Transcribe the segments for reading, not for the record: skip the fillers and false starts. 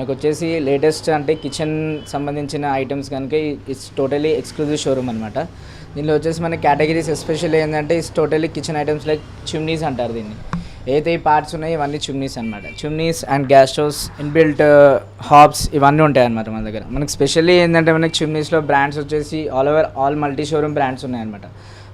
మనకు వచ్చేసి లేటెస్ట్ అంటే కిచెన్ సంబంధించిన ఐటమ్స్ కనుక ఇట్స్ టోటలీ ఎక్స్క్లూజివ్ షోరూమ్ అనమాట. దీనిలో వచ్చేసి మన కేటగిరీస్ ఎస్పెషల్లీ ఏంటంటే it's totally kitchen items like chimneys అంటారు దీన్ని. ఏదైతే ఈ పార్ట్స్ ఉన్నాయో ఇవన్నీ చిమ్నీస్ అనమాట. Chimneys and gas stoves, inbuilt Hobbs ఇవన్నీ ఉంటాయి అనమాట మన దగ్గర. మనకి స్పెషల్లీ ఏంటంటే మనకి చిమ్నీస్లో బ్రాండ్స్ వచ్చేసి ఆల్ మల్టీ షోరూమ్ బ్రాండ్స్ ఉన్నాయన్నమాట.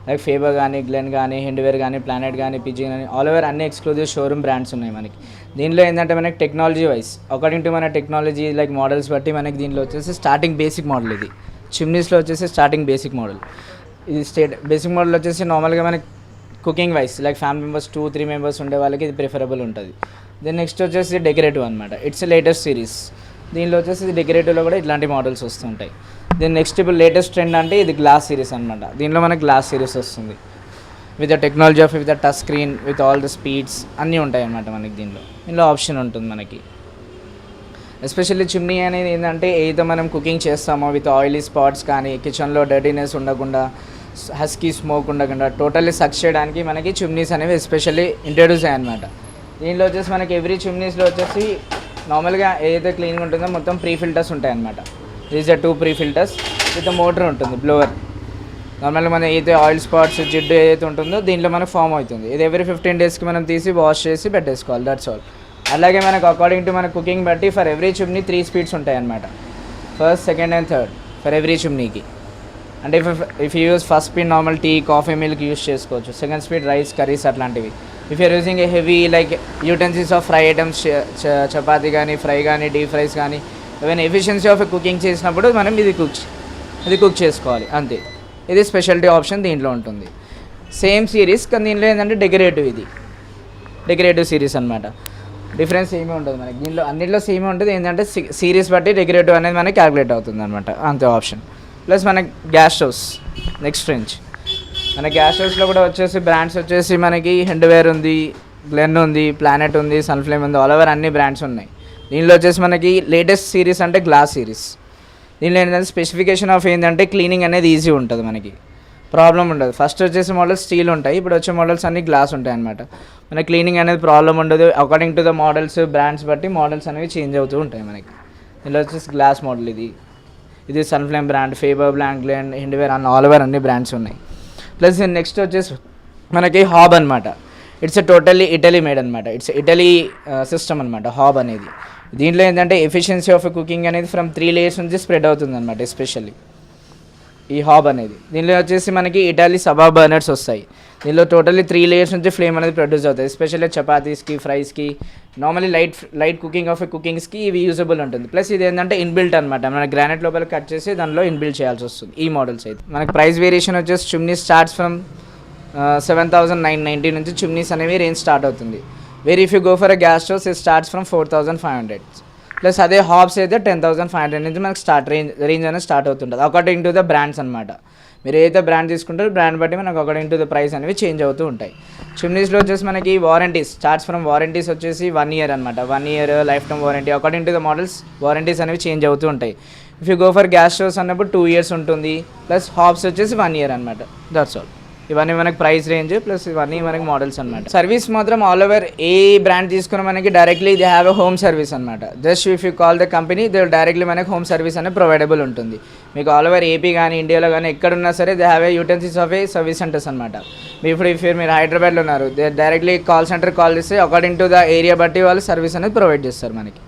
లైక్ ఫేబర్ కానీ, గ్లెన్ కానీ, హిండ్వేర్ కానీ, ప్లానెట్ కానీ, పిజీ కానీ, ఆల్ ఓవర్ అన్ని ఎక్స్క్లూజివ్ షోరూమ్ బ్రాండ్స్ ఉన్నాయి మనకి. దీనిలో ఏంటంటే మనకి టెక్నాలజీ వైజ్ అకార్డింగ్ టు మన టెక్నాలజీ లైక్ మోడల్స్ బట్టి మనకి దీనిలో వచ్చేసి స్టార్టింగ్ బేసిక్ మోడల్ ఇది. చిమ్నీస్లో వచ్చేసి స్టార్టింగ్ బేసిక్ మోడల్ ఇది. బేసిక్ మోడల్ వచ్చేసి నార్మల్గా మనకి cooking wise like family members 2-3 members ఉండే వాళ్ళకి ఇది ప్రిఫరబుల్ ఉంటుంది. దెన్ నెక్స్ట్ వచ్చేసి డెకరేటివ్ అనమాట. It's latest series. దీనిలో వచ్చేసి డెకరేటివ్లో కూడా ఇట్లాంటి మోడల్స్ వస్తుంటాయి. దీని నెక్స్ట్ ఇప్పుడు లేటెస్ట్ ట్రెండ్ అంటే ఇది గ్లాస్ సిరీస్ అనమాట. దీనిలో మనకి గ్లాస్ సిరీస్ వస్తుంది with the technology of with the touch screen with all the speeds అన్నీ ఉంటాయి అన్నమాట మనకి. దీనిలో ఆప్షన్ ఉంటుంది మనకి. ఎస్పెషల్లీ చిమ్నీ అనేది ఏంటంటే ఏదో మనం కుకింగ్ చేస్తామో విత్ ఆయిలీ స్పాట్స్ కానీ, కిచెన్లో డర్టీనెస్ ఉండకుండా, హస్కీ స్మోక్ ఉండకుండా టోటల్లీ సక్ చేయడానికి మనకి చిమ్నీస్ అనేవి ఎస్పెషల్లీ ఇంట్రడ్యూస్ అయ్యాయి అనమాట. దీనిలో వచ్చేసి మనకి ఎవ్రీ చిమ్నీస్లో వచ్చేసి నార్మల్గా ఏదైతే క్లీన్గా ఉంటుందో మొత్తం ప్రీ ఫిల్టర్స్ ఉంటాయి అనమాట. These are 2 pre filters with motor ఉంటుంది, బ్లోవర్. నార్మల్గా మన ఏదైతే ఆయిల్ స్పాట్స్, జిడ్డు ఏదైతే ఉంటుందో దీంట్లో మనకు ఫామ్ అవుతుంది. ఇది ఎవ్రీ 15 డేస్కి మనం తీసి వాష్ చేసి పెట్టేసుకోవాలి, దట్స్ ఆల్. అలాగే మనకు అకార్డింగ్ టు మన కుకింగ్ బట్టి ఫర్ ఎవ్రీ చిమ్నీ 3 స్పీడ్స్ ఉంటాయి అనమాట. First, second and third for every చిమ్నీకి. అంటే if you use first speed normal tea, coffee, milk use చేసుకోవచ్చు. సెకండ్ స్పీడ్ రైస్, కర్రీస్ అట్లాంటివి. If you're using a heavy like utensils of fry items, chapati కానీ, fry కానీ, deep fries కానీ, even efficiency of cooking చేసినప్పుడు మనం ఇది cook చేసుకోవాలి అంతే. ఇది స్పెషాలిటీ ఆప్షన్ దీంట్లో ఉంటుంది. సేమ్ సిరీస్ కానీ దీనిలో ఏంటంటే డెకరేటివ్ సిరీస్ అనమాట. డిఫరెన్స్ ఏమీ ఉంటుంది మనకి. దీనిలో అన్నింటిలో సేమే ఉంటుంది. ఏంటంటే సిరీస్ బట్టి డెకరేటివ్ అనేది మనకి క్యాలిక్యులేట్ అవుతుంది అనమాట, అంతే ఆప్షన్. ప్లస్ మన గ్యాస్ స్టవ్స్ నెక్స్ట్ రేంజ్. మన గ్యాస్ స్టవ్స్లో కూడా వచ్చేసి బ్రాండ్స్ వచ్చేసి మనకి హిండ్వేర్ ఉంది, గ్లెన్ ఉంది, ప్లానెట్ ఉంది, సన్ఫ్లేమ్ ఉంది, ఆల్ ఓవర్ అన్ని బ్రాండ్స్ ఉన్నాయి. దీనిలో వచ్చేసి మనకి లేటెస్ట్ సిరీస్ అంటే గ్లాస్ సిరీస్. దీనిలో ఏంటంటే స్పెసిఫికేషన్ ఆఫ్ ఏంటంటే క్లీనింగ్ అనేది ఈజీ ఉంటుంది, మనకి ప్రాబ్లం ఉండదు. ఫస్ట్ వచ్చేసి మోడల్స్ స్టీల్ ఉంటాయి, ఇప్పుడు వచ్చే మోడల్స్ అన్ని గ్లాస్ ఉంటాయి అనమాట. మన క్లీనింగ్ అనేది ప్రాబ్లం ఉండదు. According to the models, brands బట్టి మోడల్స్ అనేవి చేంజ్ అవుతూ ఉంటాయి మనకి. దీనిలో వచ్చేసి గ్లాస్ మోడల్ ఇది Sunflame brand, Faber brand, Glen, Hindware అన్న ఆల్ ఓవర్ అన్ని బ్రాండ్స్ ఉన్నాయి. ప్లస్ నెక్స్ట్ వచ్చేసి మనకి హాబ్ అనమాట. ఇట్స్ టోటల్లీ ఇటలీ మేడ్ అనమాట. ఇట్స్ ఇటలీ సిస్టమ్ అనమాట హాబ్ అనేది. దీంట్లో ఏంటంటే ఎఫిషియన్సీ ఆఫ్ కుకింగ్ అనేది ఫ్రమ్ 3 లేయర్స్ నుంచి స్ప్రెడ్ అవుతుంది అనమాట, ఎస్పెషల్లీ ఈ హాబ్ అనేది. దీనిలో వచ్చేసి మనకి ఇటాలీ సబా బర్నర్స్ వస్తాయి. దీనిలో టోటల్లీ 3 లేయర్స్ నుంచి ఫ్లేమ్ అనేది ప్రొడ్యూస్ అవుతాయి. ఎస్పెషల్లీ చపాతీస్కి, ఫ్రైస్కి, నార్మల్లీ లైట్ కుకింగ్ ఆఫ్ కుకింగ్స్కి ఇవి యూజబుల్ ఉంటుంది. ప్లస్ ఇది ఏంటంటే ఇన్బిల్ట్ అనమాట. మన గ్రానైట్ లోపల కట్ చేసి దానిలో ఇన్బిల్ట్ చేయాల్సి వస్తుంది ఈ మోడల్స్ అయితే. మనకి ప్రైస్ వేరియేషన్ వచ్చేసి చిమ్నీ స్టార్ట్స్ ఫ్రమ్ 7,990 నుంచి చిమ్నీస్ అనేవి రేంజ్ స్టార్ట్ అవుతుంది. Where if you go for a gas stoves it starts from 4,500. Plus అదే హాబ్స్ అయితే 10,500 నుంచి మనకి రేంజ్ అనేది స్టార్ట్ అవుతుంటుంది అకార్డింగ్ టు ద బ్రాండ్స్ అనమాట. మీరు ఏదైతే బ్రాండ్ తీసుకుంటారో బ్రాండ్ బట్టి మనకు అకార్డింగ్ టు ద ప్రైస్ అనేవి చేంజ్ అవుతూ ఉంటాయి. చిమ్నీస్లో వచ్చేసి మనకి వారంటీస్ స్టార్ట్స్ ఫ్రమ్ వారంటీస్ వచ్చేసి 1 year అనమాట. 1 year life time warranty. According to the models warranties అనేవి చేంజ్ అవుతూ ఉంటాయి. If you go for gas stoves అన్నప్పుడు 2 years ఉంటుంది. ప్లస్ హాబ్స్ వచ్చేసి 1 year అనమాట, దట్స్ ఆల్. ఇవన్నీ మనకి ప్రైస్ రేంజ్ ప్లస్ ఇవన్నీ మనకి మోడల్స్ అనమాట. సర్వీస్ మాత్రం ఆల్ ఓవర్ ఏ బ్రాండ్ తీసుకున్న మనకి directly they have a home service అనమాట. Just if you call the company they directly మనకి హోమ్ సర్వీస్ అనేది ప్రొవైడబుల్ ఉంటుంది. మీకు ఆల్ ఓవర్ ఏపీ కానీ, ఇండియాలో కానీ ఎక్కడున్నా సరే they have a utensils of A service centres అనమాట. మీరు హైదరాబాద్లో ఉన్నారు, they directly call centre call చేస్తే అకార్డింగ్ టు ద ఏరియా బట్టి వాళ్ళు సర్వీస్ అనేది ప్రొవైడ్ చేస్తారు మనకి.